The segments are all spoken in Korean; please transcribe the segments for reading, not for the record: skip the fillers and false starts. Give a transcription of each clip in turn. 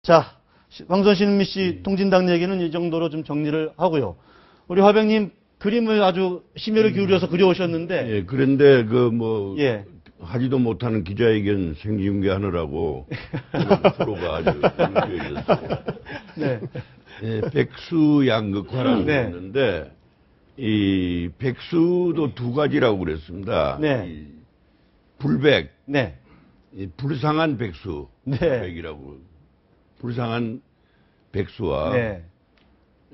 자, 황선신 씨 통진당 얘기는 이 정도로 좀 정리를 하고요. 우리 화백님 그림을 아주 심혈을 기울여서 그려오셨는데. 예, 그런데 예. 하지도 못하는 기자회견 생중계하느라고 프로가 아주 힘들어졌어요. 네. 예, 백수 양극화라고 네. 했는데 이 백수도 두 가지라고 그랬습니다. 네. 이 불백, 네. 이 불쌍한 백수, 네. 불백이라고 불쌍한 백수와 네.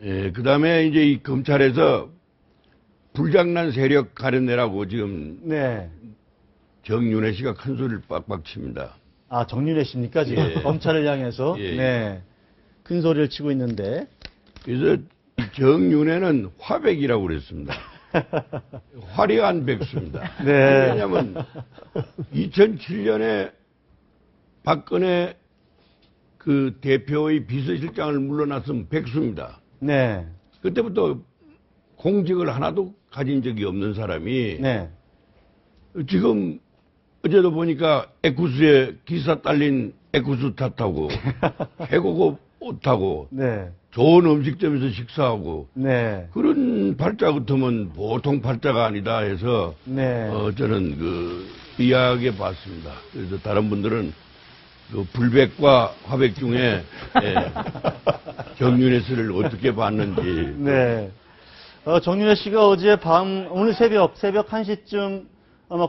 예, 그다음에 이제 이 검찰에서 불장난 세력 가려내라고 지금 네. 정윤회 씨가 큰 소리를 빡빡 칩니다. 아, 정윤회 씨입니까? 지금 예. 검찰을 향해서. 예. 네. 큰 소리를 치고 있는데. 그래서 이 정윤회는 화백이라고 그랬습니다. 화려한 백수입니다. 네. 왜냐하면 2007년에 박근혜 그 대표의 비서실장을 물러났으면 백수입니다. 네. 그때부터 공직을 하나도 가진 적이 없는 사람이 네. 지금 어제도 보니까 에쿠스에 기사 딸린 에쿠스 탓하고 해고급 옷 타고 네. 좋은 음식점에서 식사하고 네. 그런 팔자 같으면 보통 팔자가 아니다 해서 네. 저는 이야기해 봤습니다. 그래서 다른 분들은 그 불백과 화백 중에 정윤회 씨를 어떻게 봤는지. 네. 정윤회 씨가 어제 오늘 새벽 1시쯤 아마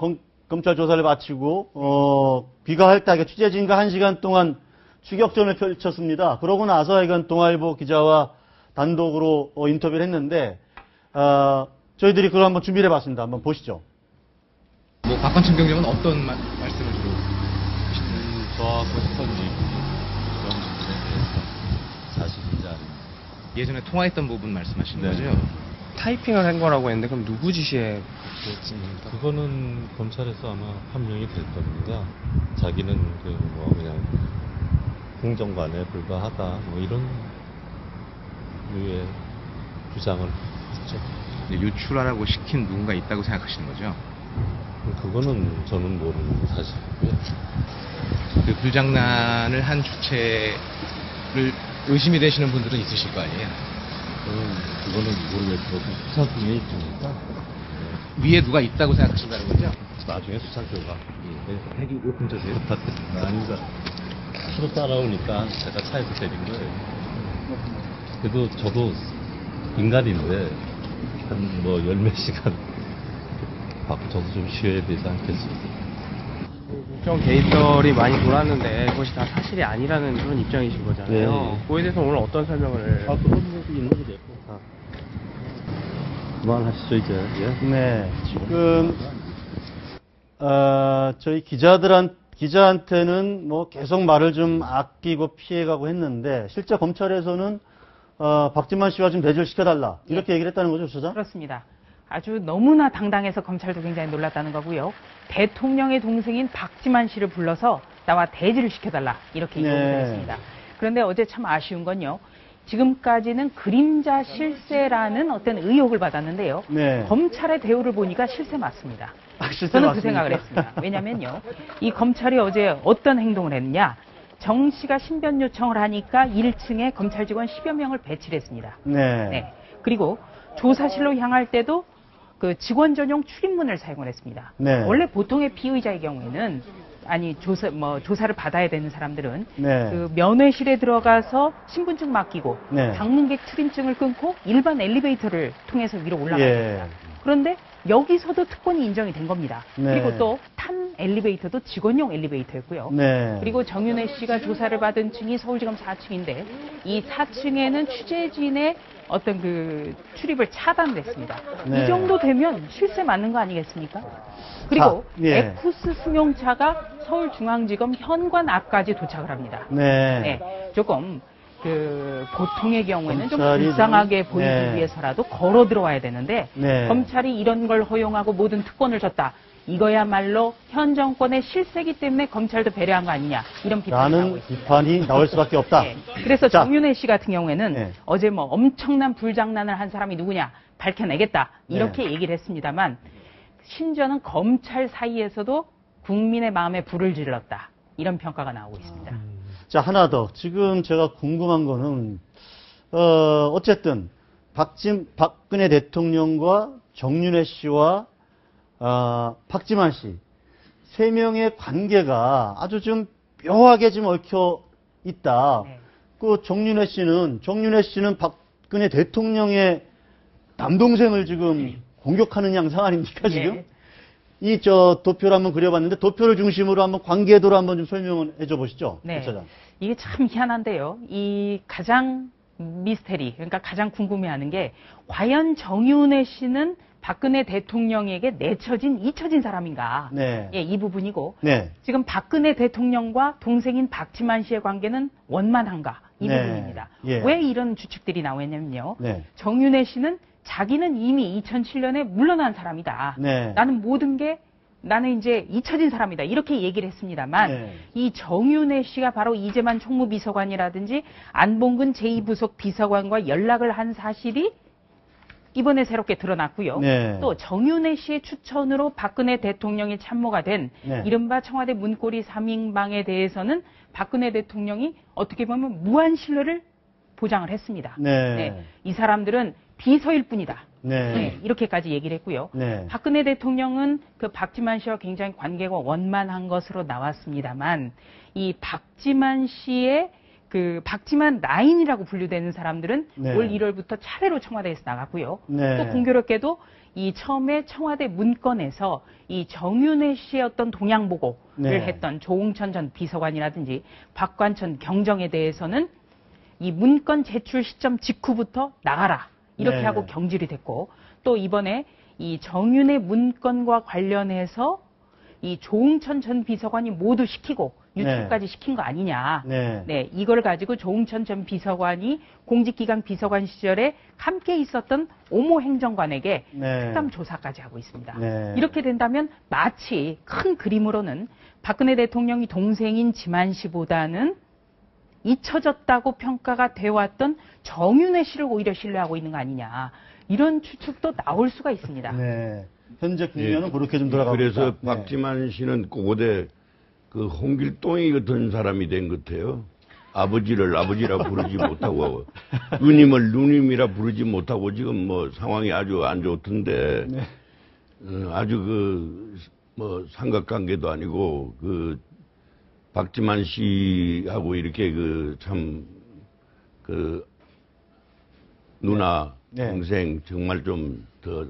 검찰 조사를 마치고, 귀가할 때 취재진과 1시간 동안 추격전을 펼쳤습니다. 그러고 나서 하여간 동아일보 기자와 단독으로 인터뷰를 했는데, 저희들이 그걸 한번 준비를 해봤습니다. 한번 보시죠. 박관천 경장은 어떤 말씀을 주로 하시나요? 저하고 했던 얘기 그런 부분에 대해서 사실인지 아닌지. 예전에 통화했던 부분 말씀하시는 네. 거죠? 타이핑을 한 거라고 했는데 그럼 누구 지시에 그랬습니까? 그거는 검찰에서 아마 판명이 될 겁니다. 자기는 그냥 공정관에 불과하다 이런 류의 주장을 했죠. 유출하라고 시킨 누군가 있다고 생각하시는 거죠? 그거는 저는 모르는 사실이고요. 그 불장난을 한 주체를 의심이 되시는 분들은 있으실 거 아니에요? 그거는 모르겠고 수사 중에 있으니까 위에 누가 있다고 생각하신다는 거죠? 나중에 수사 결과 핵이 오픈돼서 부탁드립니다. 아니다. 서로 따라오니까 제가 차에서 때린 거예요. 그래도 저도 인간인데 한 열몇 시간 받고 저도 좀 쉬어야 되지 않겠습니까? 국정 개입설이 많이 돌았는데 그것이 다 사실이 아니라는 그런 입장이신 거잖아요. 네. 그거에 대해서 오늘 어떤 설명을? 그런 것도 있는 거죠. 그만하시죠 이제. 예? 네. 지금, 저희 기자한테는 계속 말을 좀 아끼고 피해가고 했는데, 실제 검찰에서는, 박지만 씨와 좀 대조를 시켜달라. 이렇게 얘기를 했다는 거죠, 수사? 그렇습니다. 아주 너무나 당당해서 검찰도 굉장히 놀랐다는 거고요. 대통령의 동생인 박지만 씨를 불러서 나와 대지를 시켜달라. 이렇게 요구를 했습니다. 그런데 어제 참 아쉬운 건요. 지금까지는 그림자 실세라는 어떤 의혹을 받았는데요. 네. 검찰의 대우를 보니까 실세 맞습니다. 실세 저는 맞습니까? 그 생각을 했습니다. 왜냐면요. 이 검찰이 어제 어떤 행동을 했느냐. 정 씨가 신변 요청을 하니까 1층에 검찰 직원 10여 명을 배치를 했습니다. 네. 네. 그리고 조사실로 향할 때도 그 직원 전용 출입문을 사용을 했습니다. 네. 원래 보통의 피의자의 경우에는 조사를 받아야 되는 사람들은 네. 그 면회실에 들어가서 신분증 맡기고 네. 방문객 출입증을 끊고 일반 엘리베이터를 통해서 위로 올라가야 예. 됩니다. 그런데 여기서도 특권이 인정이 된 겁니다. 네. 그리고 또 탄 엘리베이터도 직원용 엘리베이터였고요. 네. 그리고 정윤회 씨가 조사를 받은 층이 서울지검 4층인데 이 4층에는 취재진의 어떤 그 출입을 차단했습니다. 네. 이 정도 되면 실세 맞는 거 아니겠습니까? 그리고 예. 에쿠스 승용차가 서울중앙지검 현관 앞까지 도착을 합니다. 네. 네, 조금 그 보통의 경우에는 좀 검찰이 불쌍하게 보이기 네. 위해서라도 걸어 들어와야 되는데 네. 검찰이 이런 걸 허용하고 모든 특권을 줬다. 이거야말로 현 정권의 실세기 때문에 검찰도 배려한 거 아니냐 이런 비판이 나오고 라는 있습니다. 비판이 나올 수밖에 없다. 네. 그래서 자. 정윤회 씨 같은 경우에는 네. 어제 엄청난 불장난을 한 사람이 누구냐 밝혀내겠다 이렇게 네. 얘기를 했습니다만 심지어는 검찰 사이에서도 국민의 마음에 불을 질렀다 이런 평가가 나오고 있습니다. 자, 하나 더. 지금 제가 궁금한 거는, 어쨌든, 박근혜 대통령과 정윤회 씨와, 박지만 씨, 세 명의 관계가 아주 좀 묘하게 좀 얽혀 있다. 네. 그 정윤회 씨는 박근혜 대통령의 남동생을 지금 공격하는 양상 아닙니까, 지금? 예. 이 도표를 한번 그려봤는데 도표를 중심으로 한번 관계도를 한번 좀 설명을 해줘 보시죠. 네. 차장. 이게 참 희한한데요. 이 가장 미스테리, 그러니까 가장 궁금해하는 게 과연 정윤회 씨는 박근혜 대통령에게 내처진, 잊혀진 사람인가? 네. 예, 이 부분이고 네. 지금 박근혜 대통령과 동생인 박지만 씨의 관계는 원만한가? 이 네. 부분입니다. 예. 왜 이런 추측들이 나오냐면요. 네. 정윤회 씨는 자기는 이미 2007년에 물러난 사람이다. 네. 나는 이제 잊혀진 사람이다. 이렇게 얘기를 했습니다만 네. 이 정윤회 씨가 바로 이재만 총무비서관이라든지 안봉근 제2부속 비서관과 연락을 한 사실이 이번에 새롭게 드러났고요. 네. 또 정윤회 씨의 추천으로 박근혜 대통령이 참모가 된 네. 이른바 청와대 문고리 3인방에 대해서는 박근혜 대통령이 어떻게 보면 무한 신뢰를 보장을 했습니다. 네. 이 사람들은 비서일 뿐이다. 네. 네, 이렇게까지 얘기를 했고요. 네. 박근혜 대통령은 그 박지만 씨와 굉장히 관계가 원만한 것으로 나왔습니다만 이 박지만 씨의 그 박지만 라인이라고 분류되는 사람들은 네. 올 1월부터 차례로 청와대에서 나갔고요. 네. 또 공교롭게도 이 처음에 청와대 문건에서 이 정윤회 씨의 어떤 동향 보고를 네. 했던 조홍천 전 비서관이라든지 박관천 경정에 대해서는 이 문건 제출 시점 직후부터 나가라. 이렇게 네. 하고 경질이 됐고 또 이번에 이 정윤의 문건과 관련해서 이 조응천 전 비서관이 모두 시키고 유출까지 시킨 거 아니냐. 네. 네, 이걸 가지고 조응천 전 비서관이 공직기강 비서관 시절에 함께 있었던 오모 행정관에게 네. 특감 조사까지 하고 있습니다. 네. 이렇게 된다면 마치 큰 그림으로는 박근혜 대통령이 동생인 지만 씨보다는 잊혀졌다고 평가가 되어왔던 정윤회 씨를 오히려 신뢰하고 있는 거 아니냐. 이런 추측도 나올 수가 있습니다. 네. 현재 국면은 그렇게 좀 돌아가고 그래서 있다. 네. 박지만 씨는 그곳에 그 홍길동이 같은 사람이 된 것 같아요. 아버지를 아버지라 부르지 못하고 누님을 누님이라 부르지 못하고 지금 뭐 상황이 아주 안 좋던데 네. 아주 그 뭐 삼각관계도 아니고 그 박지만 씨하고 이렇게 그 참 그 누나 네. 동생 정말 좀 더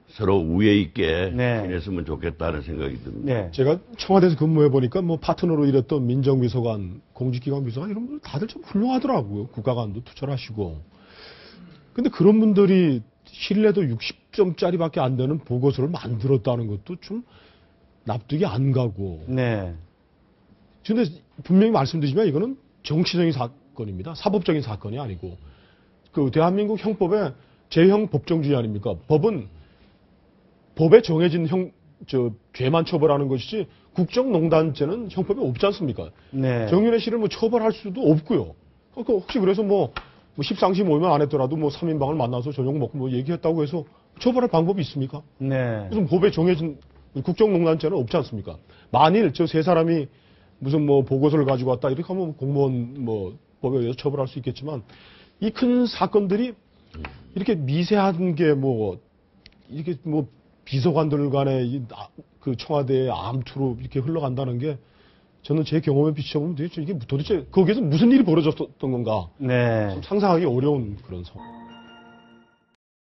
서로 우애 있게 네. 지냈으면 좋겠다는 생각이 듭니다. 네. 제가 청와대에서 근무해 보니까 뭐 파트너로 일했던 민정비서관, 공직기관 비서관 이런 분들 다들 참 훌륭하더라고요. 국가관도 투철하시고. 근데 그런 분들이 신뢰도 60점짜리밖에 안 되는 보고서를 만들었다는 것도 좀 납득이 안 가고. 네. 근데 분명히 말씀드리지만 이거는 정치적인 사건입니다. 사법적인 사건이 아니고. 그 대한민국 형법에 제형 법정주의 아닙니까? 법은 법에 정해진 죄만 처벌하는 것이지 국정농단죄는 형법에 없지 않습니까? 네. 정윤회 씨를 뭐 처벌할 수도 없고요. 혹시 그래서 뭐 십상시 모임을 안 했더라도 뭐 3인방을 만나서 저녁 먹고 뭐 얘기했다고 해서 처벌할 방법이 있습니까? 네. 무슨 법에 정해진 국정농단죄는 없지 않습니까? 만일 저 세 사람이 무슨 뭐 보고서를 가지고 왔다 이렇게 하면 공무원 뭐 법에 의해서 처벌할 수 있겠지만 이 큰 사건들이 이렇게 미세한 게 뭐 이렇게 뭐 비서관들 간의 그 청와대의 암투로 이렇게 흘러간다는 게 저는 제 경험에 비춰보면 이게 도대체 거기에서 무슨 일이 벌어졌던 건가 네. 상상하기 어려운 그런 상황.